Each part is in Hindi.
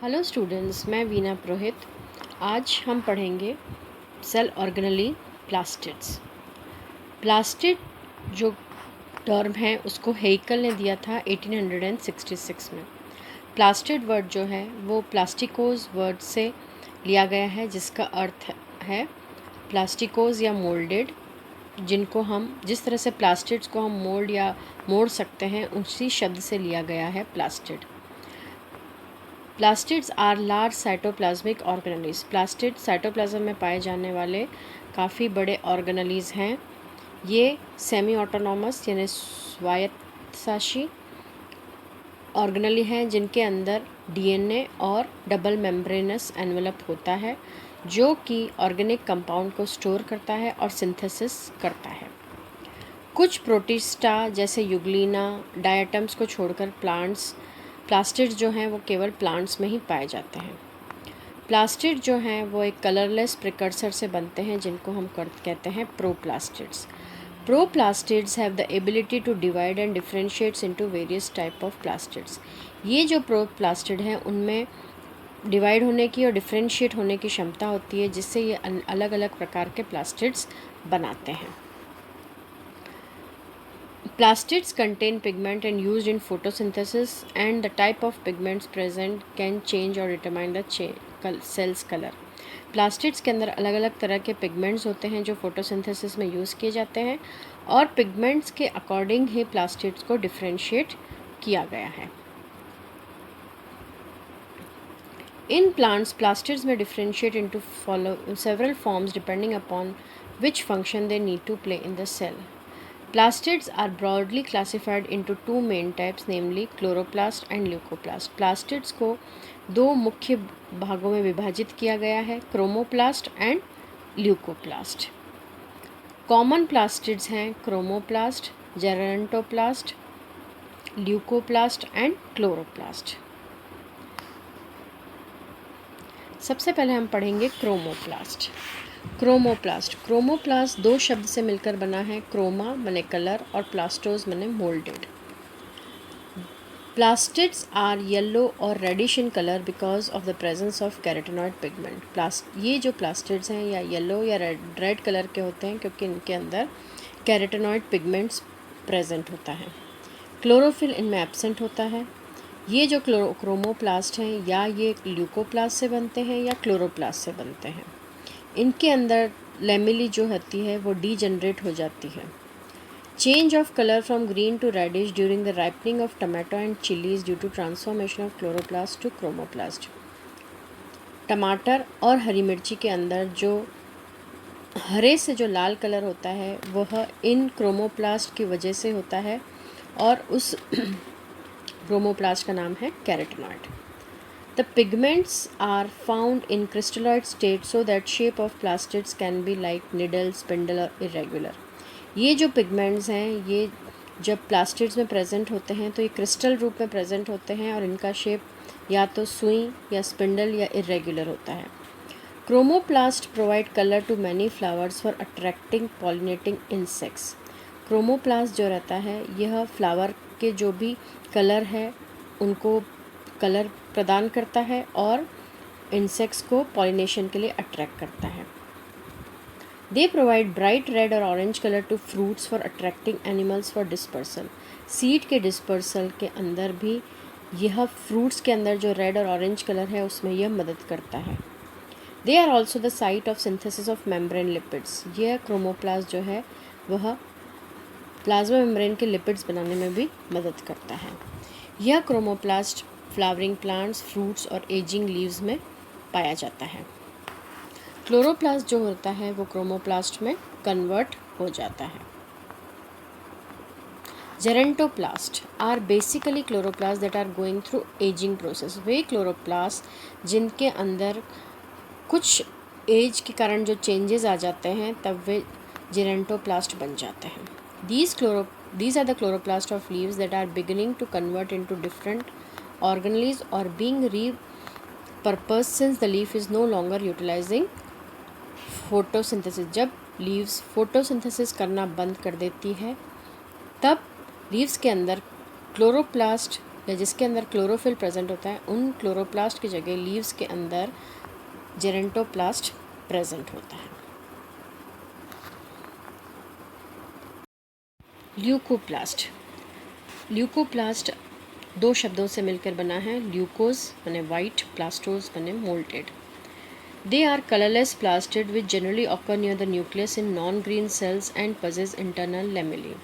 हेलो स्टूडेंट्स, मैं वीना पुरोहित। आज हम पढ़ेंगे सेल ऑर्गेनेली प्लास्टिड्स। प्लास्टिड जो टर्म है उसको हेइकल ने दिया था 1866 में। प्लास्टिड वर्ड जो है वो प्लास्टिकोज वर्ड से लिया गया है, जिसका अर्थ है प्लास्टिकोज या मोल्डेड, जिनको हम जिस तरह से प्लास्टिड्स को हम मोल्ड या मोड़ सकते हैं उसी शब्द से लिया गया है plastid. Plastids are large cytoplasmic organelles. Plastid cytoplasm में पाए जाने वाले काफ़ी बड़े ऑर्गेनेलीज हैं। ये सेमी ऑटोनॉमस यानी स्वायत्तशासी ऑर्गेनेली हैं, जिनके अंदर डीएनए और डबल मेम्ब्रेनस एनवेलप होता है, जो कि ऑर्गेनिक कंपाउंड को स्टोर करता है और सिंथेसिस करता है। कुछ प्रोटिस्टा जैसे यूग्लिना डायटम्स को छोड़कर प्लास्टिड्स जो हैं वो केवल प्लांट्स में ही पाए जाते हैं। प्लास्टिड जो हैं वो एक कलरलेस प्रिकर्सर से बनते हैं, जिनको हम कहते हैं proplastids. Proplastids have the ability to divide and differentiates into various type of plastids. ये जो प्रोप्लास्टिड हैं उनमें डिवाइड होने की और डिफरेंशिएट होने की क्षमता होती है, जिससे ये अलग अलग प्रकार के प्लास्टिड्स बनाते हैं। Plastids contain pigment and used in photosynthesis, and the type of pigments present can change or determine the cell's color. Plastids के अंदर अलग अलग तरह के पिगमेंट्स होते हैं जो फोटोसिंथेसिस में यूज़ किए जाते हैं, और पिगमेंट्स के अकॉर्डिंग ही प्लास्टिड्स को डिफरेंशिएट किया गया है। इन प्लांट्स प्लास्टिड्स में differentiate into several forms depending upon which function they need to play in the cell. Plastids are broadly classified into two main types, namely chloroplast and leucoplast. Plastids को दो मुख्य भागों में विभाजित किया गया है, chromoplast and leucoplast. Common plastids हैं क्रोमोप्लास्ट, जेरेंटोप्लास्ट, ल्यूकोप्लास्ट एंड क्लोरोप्लास्ट। सबसे पहले हम पढ़ेंगे क्रोमोप्लास्ट। क्रोमोप्लास्ट दो शब्द से मिलकर बना है। क्रोमा मने कलर और प्लास्टोज मने मोल्डेड। प्लास्टिड्स आर येलो और reddish in colour because of the presence of carotenoid pigment. ये जो प्लास्टिड्स हैं या येलो या रेड कलर के होते हैं क्योंकि इनके अंदर कैरोटीनॉइड पिगमेंट्स प्रेजेंट होता है। क्लोरोफिल इनमें एब्सेंट होता है। ये जो क्रोमोप्लास्ट हैं या ये ल्यूकोप्लास्ट से बनते हैं या क्लोरोप्लास्ट से बनते हैं। इनके अंदर लेमिली जो होती है वो डीजनरेट हो जाती है। Change of colour from green to reddish during the ripening of tomato and chilies due to transformation of chloroplast to chromoplast. टमाटर और हरी मिर्ची के अंदर जो हरे से जो लाल कलर होता है वह इन क्रोमोप्लास्ट की वजह से होता है, और उस क्रोमोप्लास्ट का नाम है carotenoid. The pigments are found in crystalloid state so that shape of plastids can be like needle, spindle or irregular. ये जो पिगमेंट्स हैं ये जब प्लास्टिड्स में प्रेजेंट होते हैं तो ये क्रिस्टल रूप में प्रेजेंट होते हैं, और इनका शेप या तो सुई या स्पिंडल या इरेगुलर होता है। Chromoplast provide colour to many flowers for attracting pollinating insects. Chromoplast जो रहता है यह फ्लावर के जो भी कलर है उनको कलर प्रदान करता है और इंसेक्ट्स को पॉलिनेशन के लिए अट्रैक्ट करता है। दे प्रोवाइड ब्राइट रेड और orange colour to fruits for attracting animals for dispersal. Seed के डिस्पर्सल के अंदर भी यह फ्रूट्स के अंदर जो रेड और ऑरेंज कलर है उसमें यह मदद करता है। They are also the site of synthesis of membrane lipids. यह क्रोमोप्लास्ट जो है वह प्लाज्मा मेम्ब्रेन के लिपिड्स बनाने में भी मदद करता है। यह क्रोमोप्लास्ट फ्लावरिंग प्लांट्स, फ्रूट्स और एजिंग लीव्स में पाया जाता है। क्लोरोप्लास्ट जो होता है वो क्रोमोप्लास्ट में कन्वर्ट हो जाता है। Gerontoplast are basically chloroplast that are going through ageing process. वे क्लोरोप्लास्ट जिनके अंदर कुछ एज के कारण जो चेंजेस आ जाते हैं तब वे जेरेंटोप्लास्ट बन जाते हैं। These are the chloroplast of leaves that are beginning to convert into different organelles or being repurposed since the leaf is no longer utilizing photosynthesis. जब leaves photosynthesis करना बंद कर देती है तब leaves के अंदर क्लोरोप्लास्ट या जिसके अंदर क्लोरोफिल प्रेजेंट होता है, उन क्लोरोप्लास्ट की जगह लीव्स के अंदर जेरेंटोप्लास्ट प्रेजेंट होता है। ल्यूकोप्लास्ट। ल्यूकोप्लास्ट दो शब्दों से मिलकर बना है। ल्यूकोज बने वाइट, प्लास्टोज बने मोल्टेड। They are colourless plastid which generally occur near the nucleus in non green cells and possess internal lamellae.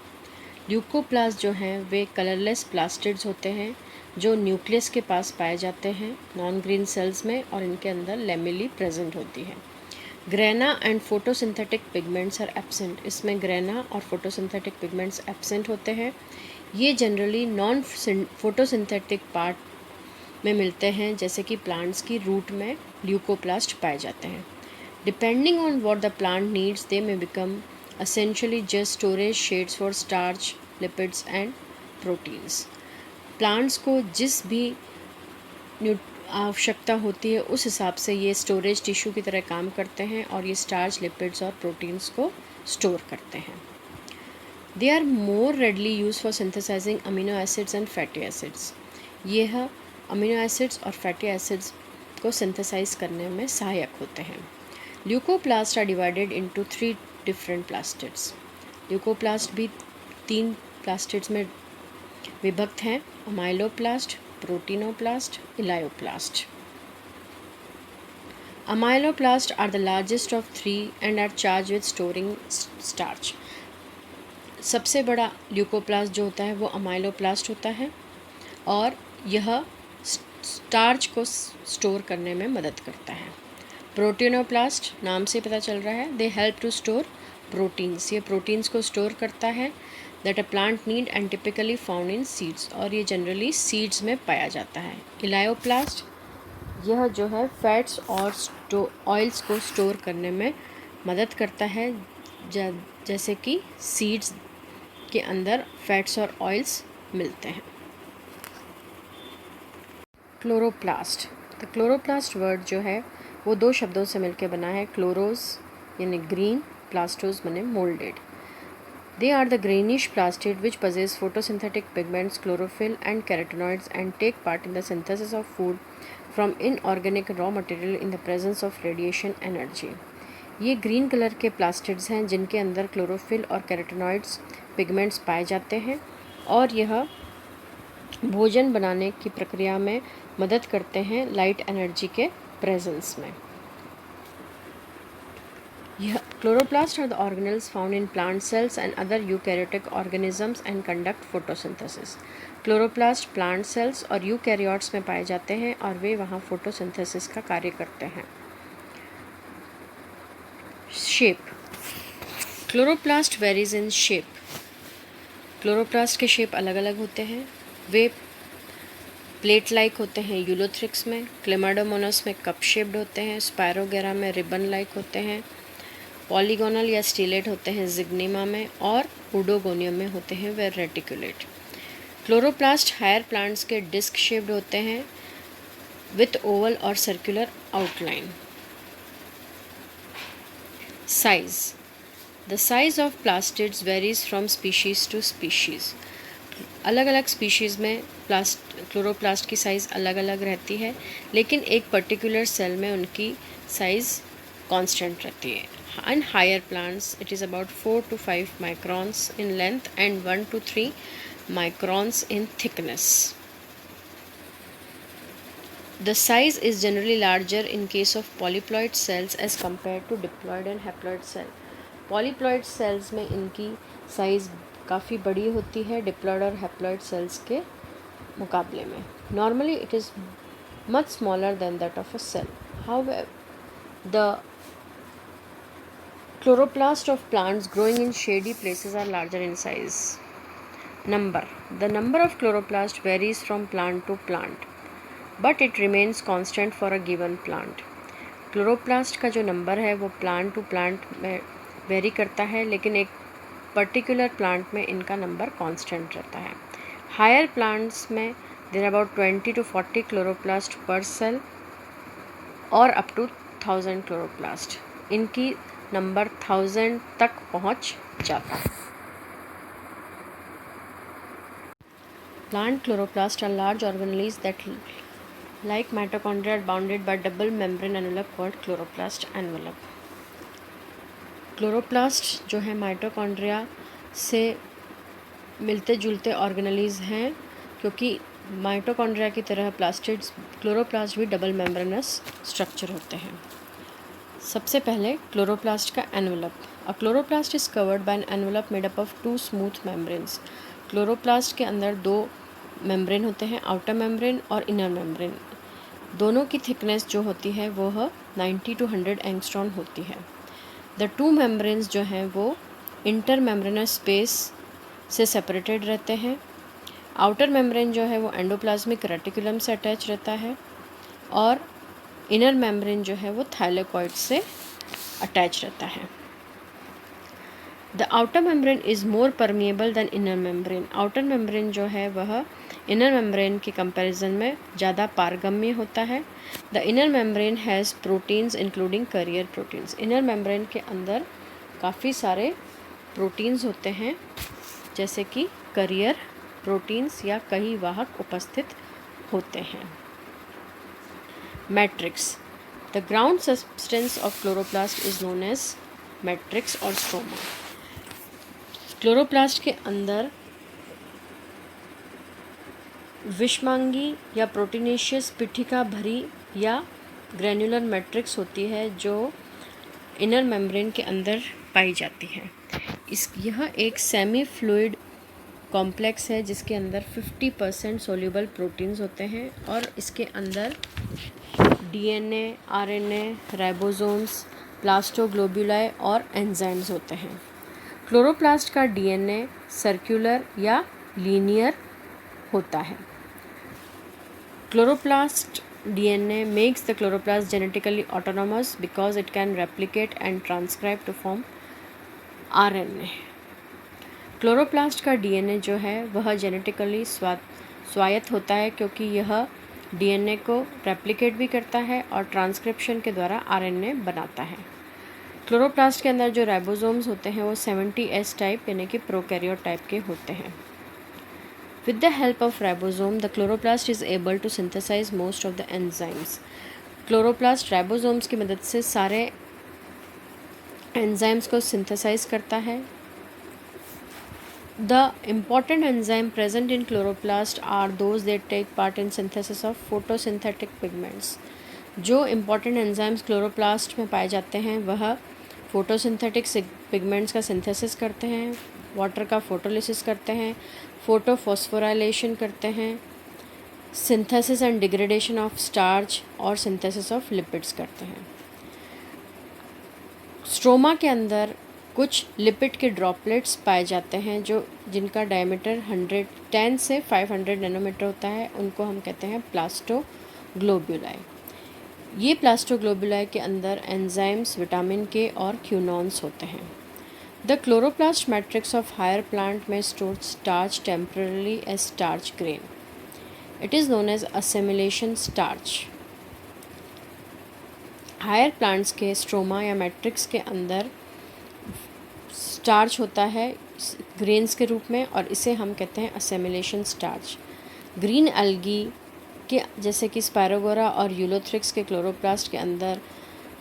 Leucoplast जो हैं वे कलरलेस प्लास्टिड्स होते हैं जो न्यूक्लियस के पास पाए जाते हैं नॉन ग्रीन सेल्स में, और इनके अंदर लेमेली प्रेजेंट होती है। Grana and photosynthetic pigments are absent. इसमें ग्रेना और फोटोसिंथेटिक पिगमेंट्स एब्सेंट होते हैं। ये जनरली नॉन फोटोसिंथेटिक पार्ट में मिलते हैं, जैसे कि प्लांट्स की रूट में ल्यूकोप्लास्ट पाए जाते हैं। Depending on what the plant needs they may become essentially just storage sheds for starch, lipids and proteins। Plants को जिस भी आवश्यकता होती है उस हिसाब से ये स्टोरेज टिश्यू की तरह काम करते हैं और ये स्टार्च, लिपिड्स और प्रोटीन्स को स्टोर करते हैं। They are more readily use for synthesizing amino acids and fatty acids. यह अमीनो एसिड्स और फैटी एसिड्स को सिंथेसाइज करने में सहायक होते हैं। Leucoplast are divided into 3 different plastids. Leucoplast भी 3 प्लास्टिड्स में विभक्त हैं: amyloplast, proteinoplast, elaioplast. Amyloplast are the largest of 3 and are charge with storing starch. सबसे बड़ा ल्यूकोप्लास्ट जो होता है वो अमाइलोप्लास्ट होता है और यह स्टार्च को स्टोर करने में मदद करता है। प्रोटीनोप्लास्ट नाम से पता चल रहा है, they help to store proteins. ये प्रोटीन्स को स्टोर करता है that a plant need and typically found in seeds, और ये जनरली सीड्स में पाया जाता है। इलायोप्लास्ट यह जो है फैट्स और ऑयल्स को स्टोर करने में मदद करता है, जैसे कि सीड्स के अंदर फैट्स और ऑयल्स मिलते हैं। क्लोरोप्लास्ट। द क्लोरोप्लास्ट वर्ड जो है वो 2 शब्दों से मिलकर बना है। क्लोरोस यानी ग्रीन, प्लास्टोस बने moulded. They are the greenish plastid which possess photosynthetic pigments, chlorophyll and carotenoids and take part in the synthesis of food from inorganic raw material in the presence of radiation energy। ये ग्रीन कलर के प्लास्टिड्स हैं जिनके अंदर क्लोरोफिल और कैरोटेनॉइड्स पिगमेंट्स पाए जाते हैं और यह भोजन बनाने की प्रक्रिया में मदद करते हैं लाइट एनर्जी के प्रेजेंस में। यह chloroplast are the organelles found in plant cells and other eukaryotic organisms and conduct photosynthesis. Chloroplast plant cells और यूकैरियोट्स में पाए जाते हैं और वे वहाँ फोटोसिंथेसिस का कार्य करते हैं। Shape. Chloroplast varies in shape. Chloroplast के शेप अलग अलग होते हैं। वे प्लेट लाइक होते हैं यूलोथ्रिक्स में, क्लेमाडोमोनास में कप शेप्ड होते हैं, स्पायरोगेरा में रिबन लाइक होते हैं, पॉलीगोनल या स्टीलेट होते हैं जिग्निमा में, और उडोगोनियम में होते हैं वे रेटिकुलेट। क्लोरोप्लास्ट हायर प्लांट्स के डिस्क शेप्ड होते हैं विथ ओवल और circular outline. Size. The size of plastids varies from species to species. अलग अलग स्पीशीज़ में क्लोरोप्लास्ट की साइज़ अलग अलग रहती है, लेकिन एक पर्टिकुलर सेल में उनकी साइज़ कांस्टेंट रहती है। In higher plants it is about 4 to 5 microns in length and 1 to 3 microns in thickness. The size is generally larger in case of polyploid cells as compared to diploid and haploid cell। polyploid cells में इनकी साइज़ काफ़ी बड़ी होती है डिप्लॉयड और हैप्लॉयड सेल्स के मुकाबले में। Normally it is much smaller than that of a cell. However the chloroplast of plants growing in shady places are larger in size. Number. The number of chloroplast varies from plant to plant but it remains constant for a given plant. Chloroplast का जो नंबर है वो प्लांट टू प्लांट में वेरी करता है, लेकिन एक पर्टिकुलर प्लांट में इनका नंबर कांस्टेंट रहता है। हायर प्लांट्स में देर अबाउट 20 to 40 क्लोरोप्लास्ट पर सेल और अप टू 1000 क्लोरोप्लास्ट। इनकी नंबर 1000 तक पहुंच जाता है। Plant chloroplasts are large organelles that, like mitochondria, are bounded by double membrane envelope called chloroplast envelope. Chloroplast जो है माइटोकॉन्ड्रिया से मिलते जुलते ऑर्गेनेल्स हैं, क्योंकि माइटोकॉन्ड्रिया की तरह प्लास्टिड्स क्लोरोप्लास्ट भी डबल मेम्ब्रेनस स्ट्रक्चर होते हैं। सबसे पहले क्लोरोप्लास्ट का envelope. A chloroplast is covered by an envelope made up of 2 smooth membranes. Chloroplast के अंदर 2 मेम्ब्रेन होते हैं, आउटर मेम्ब्रेन और इनर मेम्ब्रेन। दोनों की थिकनेस जो होती है वह 90 to 100 एंगस्ट्रॉन होती है। द 2 मेम्ब्रेन्स जो हैं वो इंटर मेम्ब्रेनस स्पेस से सेपरेटेड रहते हैं। आउटर मेम्ब्रेन जो है वो एंडोप्लाज्मिक रेटिकुलम से अटैच रहता है और इनर मेम्ब्रेन जो है वो थाइलेकॉइड से अटैच रहता है। The outer membrane is more permeable than inner membrane. Outer membrane जो है वह इनर मेम्ब्रेन के कंपैरिजन में ज़्यादा पारगम्य होता है। The inner membrane has proteins including carrier proteins. Inner membrane के अंदर काफ़ी सारे प्रोटीन्स होते हैं, जैसे कि कैरियर प्रोटीन्स या कई वाहक उपस्थित होते हैं। Matrix. The ground substance of chloroplast is known as matrix और स्ट्रोमा। क्लोरोप्लास्ट के अंदर विषमांगी या प्रोटीनेशियस पिठिका भरी या ग्रैन्युलर मैट्रिक्स होती है जो इनर मेम्ब्रेन के अंदर पाई जाती है। यह एक सेमी फ्लूइड कॉम्प्लेक्स है जिसके अंदर 50% सोल्यूबल प्रोटीन्स होते हैं और इसके अंदर डीएनए, आरएनए, राइबोसोम्स, प्लास्टोग्लोब्यूलाई और एंजाइम्स होते हैं। क्लोरोप्लास्ट का डीएनए सर्कुलर या लीनियर होता है। Chloroplast DNA makes the chloroplast genetically autonomous because it can replicate and transcribe to form RNA. Chloroplast का डीएनए जो है वह जेनेटिकली स्वायत्त होता है क्योंकि यह डीएनए को रेप्लिकेट भी करता है और ट्रांसक्रिप्शन के द्वारा आरएनए बनाता है। क्लोरोप्लास्ट के अंदर जो राइबोसोम्स होते हैं वो 70S टाइप यानी कि प्रोकैरियोट टाइप के होते हैं। With the help of ribosome, the chloroplast is able to synthesize most of the enzymes. Chloroplast ribosomes की मदद से सारे एंजाइम्स को सिंथेसाइज करता है। The important enzyme present in chloroplast are those that take part in synthesis of photosynthetic pigments. जो important enzymes क्लोरोप्लास्ट में पाए जाते हैं वह फोटोसिंथेटिक पिगमेंट्स का सिंथेसिस करते हैं, वाटर का फोटोलिसिस करते हैं, फोटोफॉस्फोराइलेशन करते हैं, synthesis and degradation of starch और सिंथेसिस ऑफ लिपिड्स करते हैं। स्ट्रोमा के अंदर कुछ लिपिड के ड्रॉपलेट्स पाए जाते हैं जिनका डायमीटर 10 से 500 नैनोमीटर होता है। उनको हम कहते हैं प्लास्टोग्लोब्यूलाई। ये प्लास्टोग्लोब्यूलाई के अंदर एंजाइम्स, विटामिन के और क्यूनॉन्स होते हैं। The chloroplast matrix of higher plant may store starch temporarily as starch grain. It is known as assimilation starch. Higher plants के स्ट्रोमा या मैट्रिक्स के अंदर स्टार्च होता है ग्रेन्स के रूप में और इसे हम कहते हैं असेमिलेशन स्टार्च। ग्रीन एल्गी के जैसे कि स्पायरोगोरा और यूलोथ्रिक्स के क्लोरोप्लास्ट के अंदर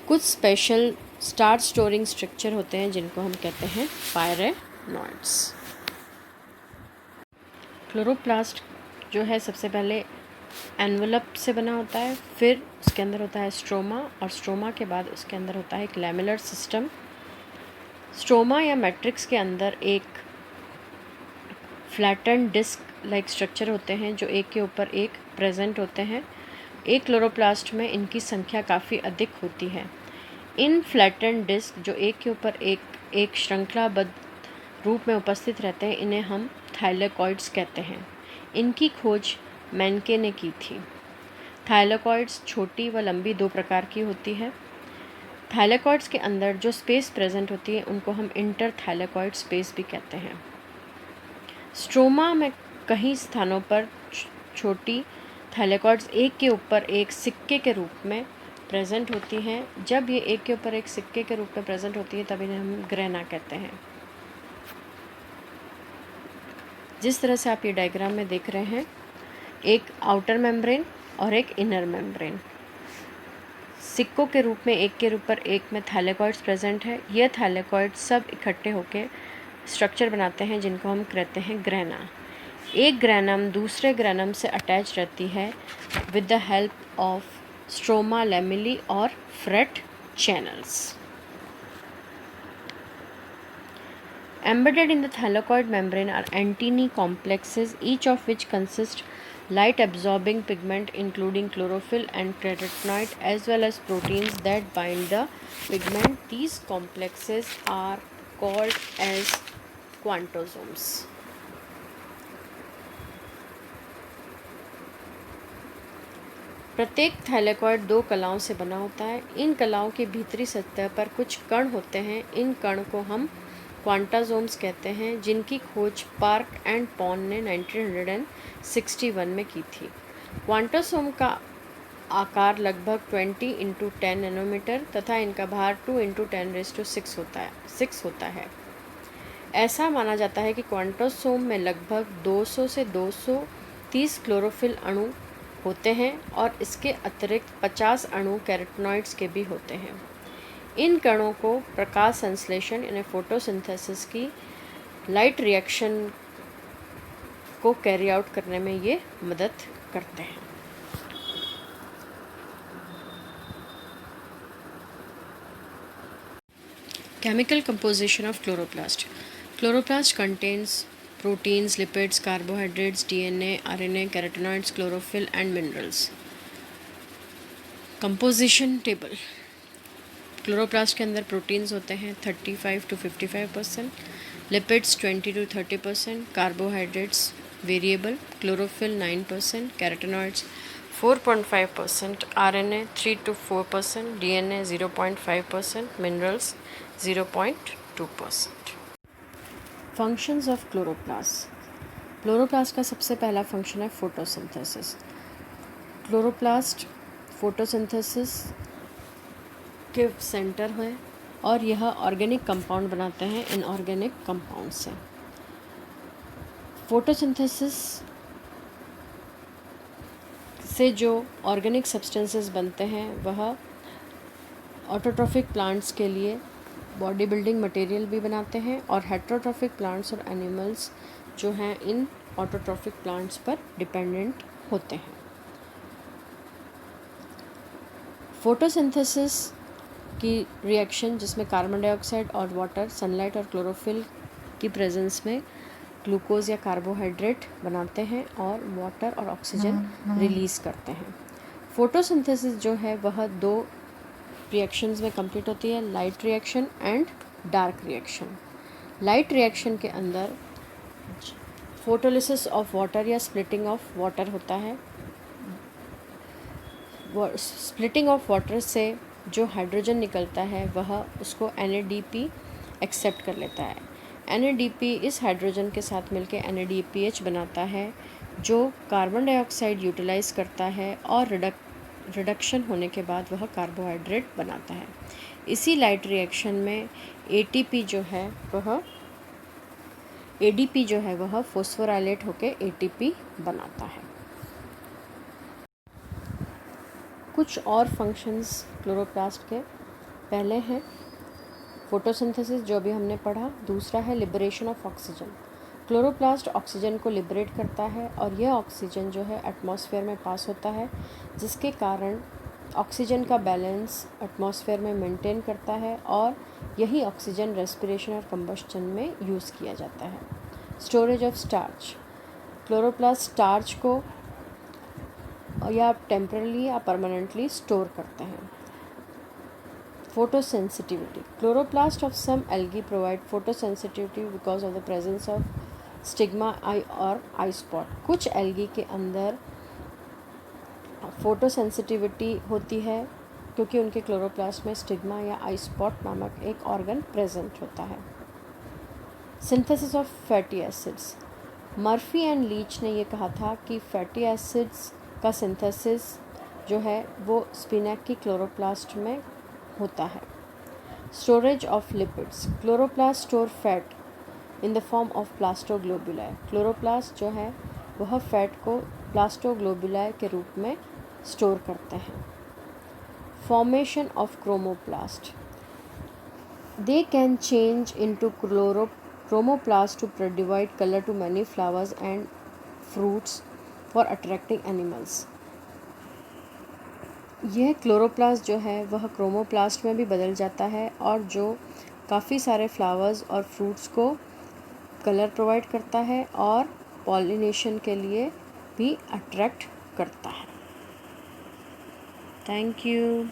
कुछ स्पेशल स्टार्च स्टोरिंग स्ट्रक्चर होते हैं जिनको हम कहते हैं पायरेनॉइड्स। क्लोरोप्लास्ट जो है सबसे पहले एनवलप से बना होता है, फिर उसके अंदर होता है स्ट्रोमा और स्ट्रोमा के बाद उसके अंदर होता है एक लैमेलर सिस्टम। स्ट्रोमा या मैट्रिक्स के अंदर एक फ्लैटन डिस्क लाइक स्ट्रक्चर होते हैं जो एक के ऊपर एक प्रेजेंट होते हैं। एक क्लोरोप्लास्ट में इनकी संख्या काफ़ी अधिक होती है। इन फ्लैटन डिस्क जो एक के ऊपर एक श्रृंखलाबद्ध रूप में उपस्थित रहते हैं, इन्हें हम थाइलेकॉइड्स कहते हैं। इनकी खोज मैनके ने की थी। थाइलेकॉइड्स छोटी व लंबी 2 प्रकार की होती है। थाइलेकॉइड्स के अंदर जो स्पेस प्रेजेंट होती है उनको हम इंटर थाइलेकॉइड स्पेस भी कहते हैं। स्ट्रोमा में कई स्थानों पर छोटी थाइलेकॉइड्स एक के ऊपर एक सिक्के के रूप में प्रेजेंट होती हैं। जब ये एक के ऊपर एक सिक्के के रूप में प्रेजेंट होती है तब इन्हें हम ग्रेना कहते हैं। जिस तरह से आप ये डायग्राम में देख रहे हैं, एक आउटर मेम्ब्रेन और एक इनर मेम्ब्रेन। सिक्कों के रूप में एक के ऊपर एक में थैलेकॉइड्स प्रेजेंट है। ये थैलेकॉइड सब इकट्ठे होकर स्ट्रक्चर बनाते हैं जिनको हम कहते हैं ग्रेना। एक ग्रेनम दूसरे ग्रेनम से अटैच रहती है with the help of stroma lamellae और freight channels. Embedded in the thylakoid membrane are antennae complexes, each of which consist light absorbing pigment including chlorophyll and carotenoid as well as proteins that bind the pigment. These complexes are called as quantosomes. प्रत्येक थैलेकॉइड 2 कलाओं से बना होता है। इन कलाओं की भीतरी सतह पर कुछ कण होते हैं। इन कण को हम क्वांटासोम्स कहते हैं, जिनकी खोज पार्क एंड पॉन ने 1961 में की थी। क्वांटासोम का आकार लगभग 20 × 10 नैनोमीटर तथा इनका भार 2 × 10⁶ होता है। ऐसा माना जाता है कि क्वांटासोम में लगभग 200 से 230 क्लोरोफिल अणु होते हैं और इसके अतिरिक्त 50 अणु कैरोटेनॉइड्स के भी होते हैं। इन कणों को प्रकाश संश्लेषण यानी फोटोसिंथेसिस की लाइट रिएक्शन को कैरी आउट करने में ये मदद करते हैं। Chemical composition of chloroplast. Chloroplast contains proteins, lipids, carbohydrates, DNA, RNA, carotenoids, chlorophyll and minerals. Composition table. Chloroplast के अंदर प्रोटीन्स होते हैं 35 to 55%, lipids 20 to 30%, carbohydrates variable, chlorophyll 9%, carotenoids 4.5%, RNA 3 to 4%, DNA 0.5%, minerals 0.2%। Functions of chloroplast. Chloroplast का सबसे पहला फंक्शन है फोटोसिंथेसिस। क्लोरोप्लास्ट फोटोसिंथेसिस के सेंटर है और यह ऑर्गेनिक कंपाउंड बनाते हैं इनऑर्गेनिक कंपाउंड से। फोटोसिंथेसिस से जो ऑर्गेनिक सब्सटेंसेस बनते हैं वह ऑटोट्रॉफिक प्लांट्स के लिए बॉडी बिल्डिंग मटेरियल भी बनाते हैं और हेट्रोट्रॉफिक प्लांट्स और एनिमल्स जो हैं इन ऑटोट्रॉफिक प्लांट्स पर डिपेंडेंट होते हैं। फोटोसिंथेसिस की रिएक्शन जिसमें कार्बन डाइऑक्साइड और वाटर, सनलाइट और क्लोरोफिल की प्रेजेंस में ग्लूकोज या कार्बोहाइड्रेट बनाते हैं और वाटर और ऑक्सीजन रिलीज़ करते हैं। फोटोसिंथेसिस जो है वह 2 रिएक्शंस में कंप्लीट होती है, light reaction and dark reaction. Light reaction के अंदर फोटोलिसिस ऑफ वाटर या स्प्लिटिंग ऑफ वाटर होता है। स्प्लिटिंग ऑफ वाटर से जो हाइड्रोजन निकलता है वह उसको NADP एक्सेप्ट कर लेता है। NADP इस हाइड्रोजन के साथ मिलकर NADPH बनाता है जो कार्बन डाइऑक्साइड यूटिलाइज करता है और रिडक्शन होने के बाद वह कार्बोहाइड्रेट बनाता है। इसी लाइट रिएक्शन में ADP जो है वह फॉस्फोराइलेट होकर ATP बनाता है। कुछ और फंक्शंस क्लोरोप्लास्ट के पहले हैं फोटोसिंथेसिस जो अभी हमने पढ़ा, दूसरा है liberation of oxygen. Chloroplast oxygen को लिबरेट करता है और यह ऑक्सीजन जो है एटमॉस्फेयर में पास होता है, जिसके कारण ऑक्सीजन का बैलेंस एटमॉस्फेयर में मेंटेन करता है और यही ऑक्सीजन रेस्पिरेशन और कंबस्टन में यूज़ किया जाता है। Storage of starch. Chloroplast starch को या टेम्परली या परमानेंटली स्टोर करते हैं। Photosensitivity. Chloroplast of some algae provide photosensitivity because of the presence of stigma eye or eye spot. कुछ एल्गी के अंदर फोटोसेंसिटिविटी होती है क्योंकि उनके क्लोरोप्लास्ट में स्टिग्मा या आई स्पॉट नामक एक ऑर्गन प्रेजेंट होता है। Synthesis of fatty acids. Murphy and Leach ने यह कहा था कि फैटी एसिड्स का सिंथेसिस जो है वो स्पिनैक की क्लोरोप्लास्ट में होता है। Storage of lipids. Chloroplast store fat in the form of plastoglobuli. Chloroplast जो है वह फैट को प्लास्टोग्लोबुलाई के रूप में स्टोर करते हैं। Formation of chromoplast, they can change into chromoplast to provide color to many flowers and fruits for attracting animals। यह क्लोरोप्लास्ट जो है वह क्रोमोप्लास्ट में भी बदल जाता है और जो काफ़ी सारे फ्लावर्स और फ्रूट्स को कलर प्रोवाइड करता है और पॉलिनेशन के लिए भी अट्रैक्ट करता है। Thank you.